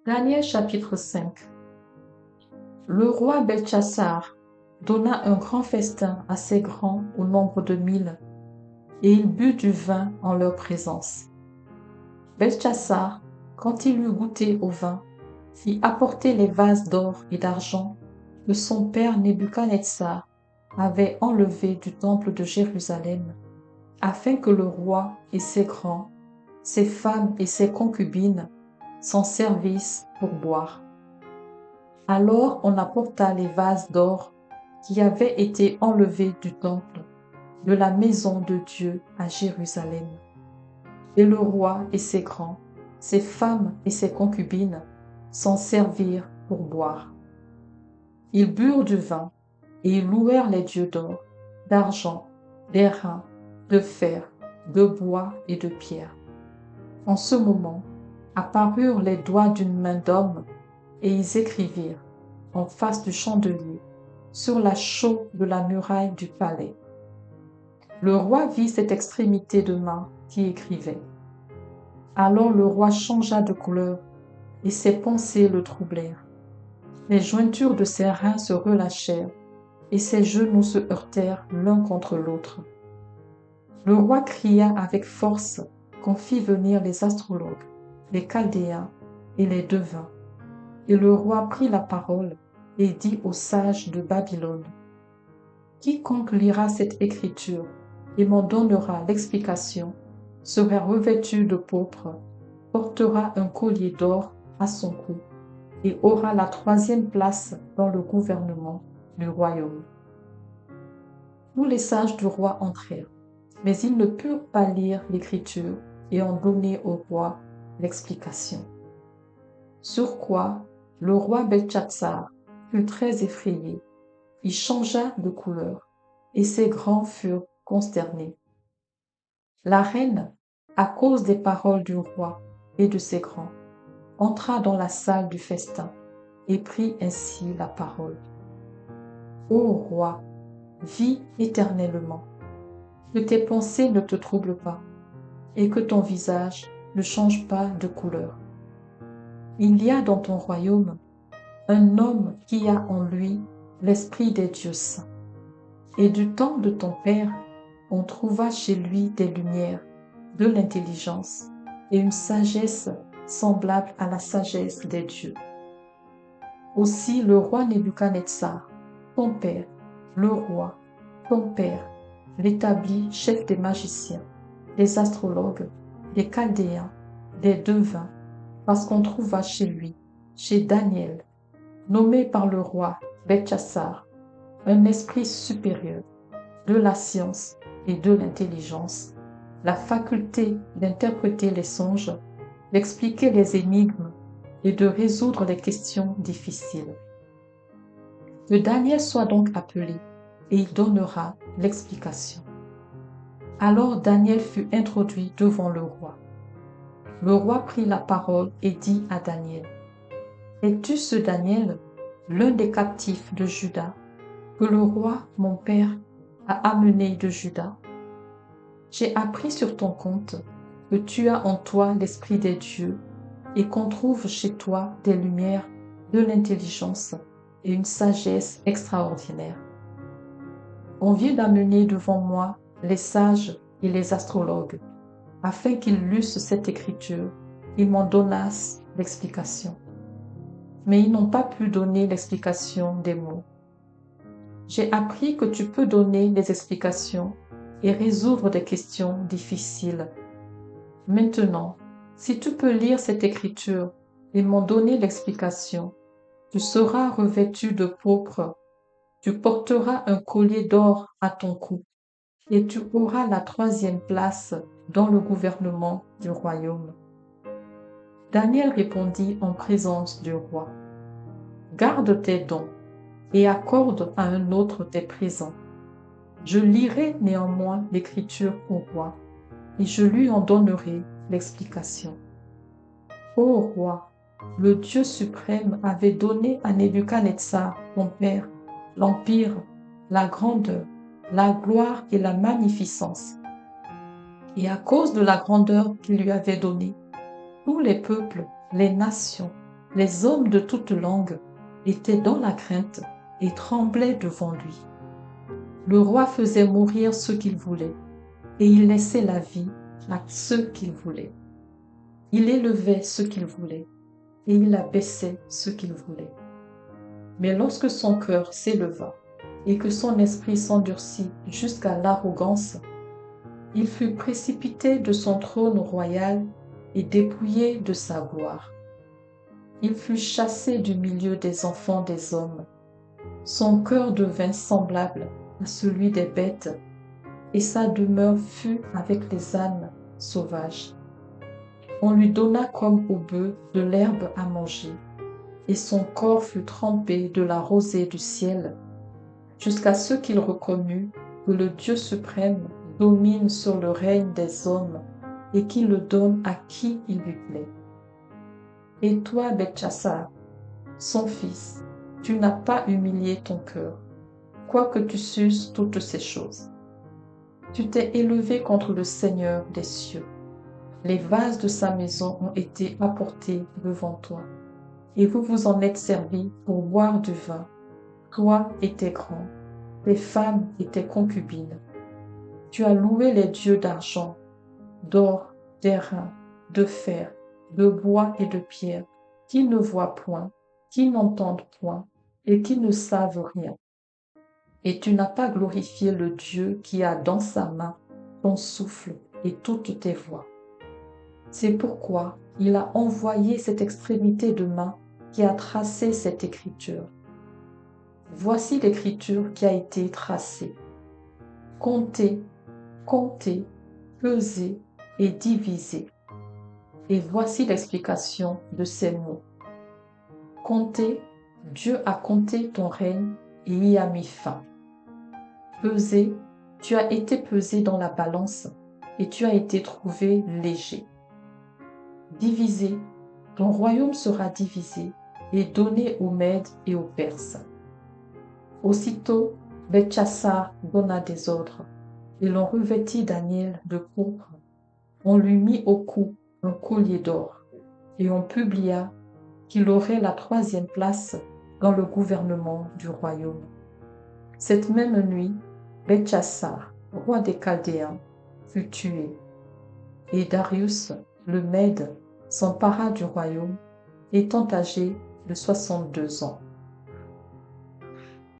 Daniel chapitre 5. Le roi Belchassar donna un grand festin à ses grands au nombre de 1000, et il but du vin en leur présence. Belchassar, quand il eut goûté au vin, fit apporter les vases d'or et d'argent que son père Nebuchadnezzar avait enlevés du temple de Jérusalem, afin que le roi et ses grands, ses femmes et ses concubines s'en servissent pour boire. Alors on apporta les vases d'or qui avaient été enlevés du temple, de la maison de Dieu à Jérusalem. Et le roi et ses grands, ses femmes et ses concubines s'en servirent pour boire. Ils burent du vin et ils louèrent les dieux d'or, d'argent, d'airain, de fer, de bois et de pierre. En ce moment, apparurent les doigts d'une main d'homme et ils écrivirent en face du chandelier, sur la chaux de la muraille du palais. Le roi vit cette extrémité de main qui écrivait. Alors le roi changea de couleur et ses pensées le troublèrent. Les jointures de ses reins se relâchèrent et ses genoux se heurtèrent l'un contre l'autre. Le roi cria avec force qu'on fit venir les astrologues, les chaldéens et les devins. Et le roi prit la parole et dit aux sages de Babylone, « Quiconque lira cette écriture et m'en donnera l'explication sera revêtu de pourpre, portera un collier d'or à son cou et aura la 3e place dans le gouvernement du royaume. » Tous les sages du roi entrèrent, mais ils ne purent pas lire l'écriture et en donner au roi l'explication. Sur quoi le roi Belchassar fut très effrayé, il changea de couleur, et ses grands furent consternés. La reine, à cause des paroles du roi et de ses grands, entra dans la salle du festin et prit ainsi la parole. Ô roi, vis éternellement, que tes pensées ne te troublent pas, et que ton visage ne change pas de couleur. Il y a dans ton royaume un homme qui a en lui l'esprit des dieux saints. Et du temps de ton père, on trouva chez lui des lumières, de l'intelligence et une sagesse semblable à la sagesse des dieux. Aussi le roi Nebuchadnezzar, ton père, le roi, ton père, l'établit chef des magiciens, des astrologues, des chaldéens, des devins, parce qu'on trouva chez lui, chez Daniel, nommé par le roi Belchassar, un esprit supérieur, de la science et de l'intelligence, la faculté d'interpréter les songes, d'expliquer les énigmes et de résoudre les questions difficiles. Que Daniel soit donc appelé et il donnera l'explication. Alors Daniel fut introduit devant le roi. Le roi prit la parole et dit à Daniel, « Es-tu ce Daniel, l'un des captifs de Juda, que le roi, mon père, a amené de Juda? J'ai appris sur ton compte que tu as en toi l'esprit des dieux et qu'on trouve chez toi des lumières, de l'intelligence et une sagesse extraordinaire. On vient d'amener devant moi les sages et les astrologues, afin qu'ils lussent cette écriture et m'en donnassent l'explication. Mais ils n'ont pas pu donner l'explication des mots. J'ai appris que tu peux donner des explications et résoudre des questions difficiles. Maintenant, si tu peux lire cette écriture et m'en donner l'explication, tu seras revêtu de pourpre, tu porteras un collier d'or à ton cou, et tu auras la 3e place dans le gouvernement du royaume. Daniel répondit en présence du roi, « Garde tes dons et accorde à un autre tes présents. Je lirai néanmoins l'écriture au roi, et je lui en donnerai l'explication. Ô roi, le Dieu suprême avait donné à Nebuchadnezzar, mon père, l'empire, la grandeur, la gloire et la magnificence. Et à cause de la grandeur qu'il lui avait donnée, tous les peuples, les nations, Les hommes de toute langue étaient dans la crainte et tremblaient devant lui. Le roi faisait mourir ceux qu'il voulait, et il laissait la vie à ceux qu'il voulait. Il élevait ceux qu'il voulait, et il abaissait ceux qu'il voulait. Mais lorsque son cœur s'éleva, et que son esprit s'endurcit jusqu'à l'arrogance, il fut précipité de son trône royal et dépouillé de sa gloire. Il fut chassé du milieu des enfants des hommes. Son cœur devint semblable à celui des bêtes, et sa demeure fut avec les ânes sauvages. On lui donna comme au bœuf de l'herbe à manger, et son corps fut trempé de la rosée du ciel, jusqu'à ce qu'il reconnut que le Dieu suprême domine sur le règne des hommes et qu'il le donne à qui il lui plaît. Et toi, Beltchassar, son fils, tu n'as pas humilié ton cœur, quoique tu susses toutes ces choses. Tu t'es élevé contre le Seigneur des cieux. Les vases de sa maison ont été apportés devant toi, et vous vous en êtes servis pour boire du vin, toi et tes grands, tes femmes et tes concubines. Tu as loué les dieux d'argent, d'or, d'airain, de fer, de bois et de pierre, qui ne voient point, qui n'entendent point, et qui ne savent rien. Et tu n'as pas glorifié le Dieu qui a dans sa main ton souffle et toutes tes voies. C'est pourquoi il a envoyé cette extrémité de main qui a tracé cette écriture. Voici l'écriture qui a été tracée. Comptez, comptez, pesez et divisez. Et voici l'explication de ces mots. Comptez, Dieu a compté ton règne et y a mis fin. Pesez, tu as été pesé dans la balance et tu as été trouvé léger. Divisé, ton royaume sera divisé et donné aux Mèdes et aux Perses. Aussitôt, Beltchassar donna des ordres, et l'on revêtit Daniel de pourpre. On lui mit au cou un collier d'or, et on publia qu'il aurait la 3e place dans le gouvernement du royaume. Cette même nuit, Beltchassar, roi des Chaldéens, fut tué, et Darius, le Mède, s'empara du royaume, étant âgé de 62 ans.